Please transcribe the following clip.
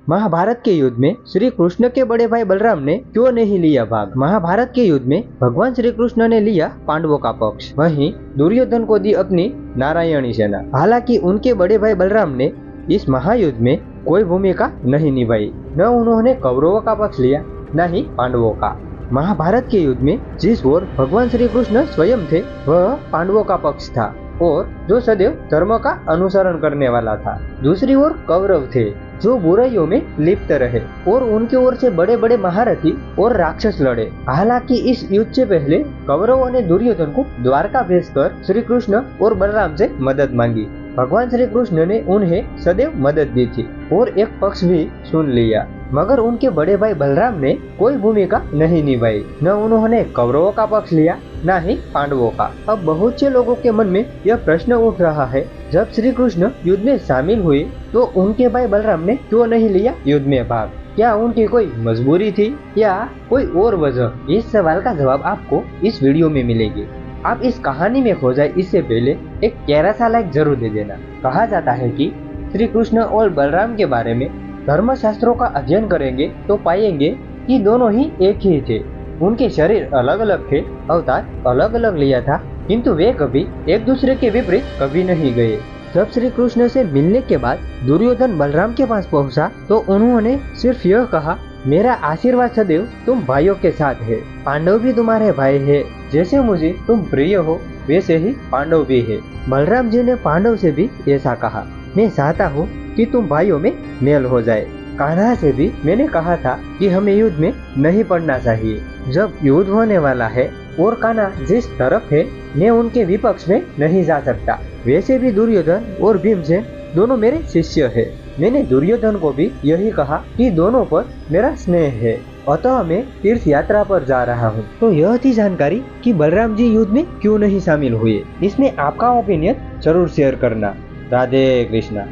महाभारत के युद्ध में श्री कृष्ण के बड़े भाई बलराम ने क्यों नहीं लिया भाग? महाभारत के युद्ध में भगवान श्री कृष्ण ने लिया पांडवों का पक्ष, वहीं दुर्योधन को दी अपनी नारायणी सेना। हालांकि उनके बड़े भाई बलराम ने इस महायुद्ध में कोई भूमिका नहीं निभाई। न उन्होंने कौरवों का पक्ष लिया, न ही पांडवों का। महाभारत के युद्ध में जिस ओर भगवान श्री कृष्ण स्वयं थे, वह पांडवों का पक्ष था और जो सदैव धर्म का अनुसरण करने वाला था। दूसरी ओर कौरव थे, जो बुराइयों में लिप्त रहे और उनकी ओर से बड़े बड़े महारथी और राक्षस लड़े। हालांकि इस युद्ध से पहले कौरवों ने दुर्योधन को द्वारका भेजकर श्री कृष्ण और बलराम से मदद मांगी। भगवान श्री कृष्ण ने उन्हें सदैव मदद दी थी और एक पक्ष भी सुन लिया, मगर उनके बड़े भाई बलराम ने कोई भूमिका नहीं निभाई। न उन्होंने कौरवों का पक्ष लिया, न ही पांडवों का। अब बहुत से लोगों के मन में यह प्रश्न उठ रहा है, जब श्री कृष्ण युद्ध में शामिल हुए तो उनके भाई बलराम ने क्यों नहीं लिया युद्ध में भाग? क्या उनकी कोई मजबूरी थी या कोई और वजह? इस सवाल का जवाब आपको इस वीडियो में मिलेगी। आप इस कहानी में खो जाए इससे पहले एक प्यारा सा लाइक जरूर दे देना। कहा जाता है कि श्री कृष्ण और बलराम के बारे में धर्म शास्त्रों का अध्ययन करेंगे तो पाएंगे कि दोनों ही एक ही थे। उनके शरीर अलग अलग थे, अवतार अलग अलग लिया था, किंतु वे कभी एक दूसरे के विपरीत कभी नहीं गए। जब श्री कृष्ण से मिलने के बाद दुर्योधन बलराम के पास पहुंचा तो उन्होंने सिर्फ यह कहा, मेरा आशीर्वाद सदैव तुम भाइयों के साथ है। पांडव भी तुम्हारे भाई है, जैसे मुझे तुम प्रिय हो वैसे ही पांडव भी है। बलराम जी ने पांडव से भी ऐसा कहा, मैं चाहता हूँ कि तुम भाइयों में मेल हो जाए। कान्हा से भी मैंने कहा था कि हमें युद्ध में नहीं पड़ना चाहिए। जब युद्ध होने वाला है और कान्हा जिस तरफ है, मैं उनके विपक्ष में नहीं जा सकता। वैसे भी दुर्योधन और भीमसेन दोनों मेरे शिष्य है। मैंने दुर्योधन को भी यही कहा कि दोनों पर मेरा स्नेह है, अतः मैं तीर्थ यात्रा पर जा रहा हूँ। तो यह थी जानकारी कि बलराम जी युद्ध में क्यों नहीं शामिल हुए। इसमें आपका ओपिनियन जरूर शेयर करना। राधे कृष्णा।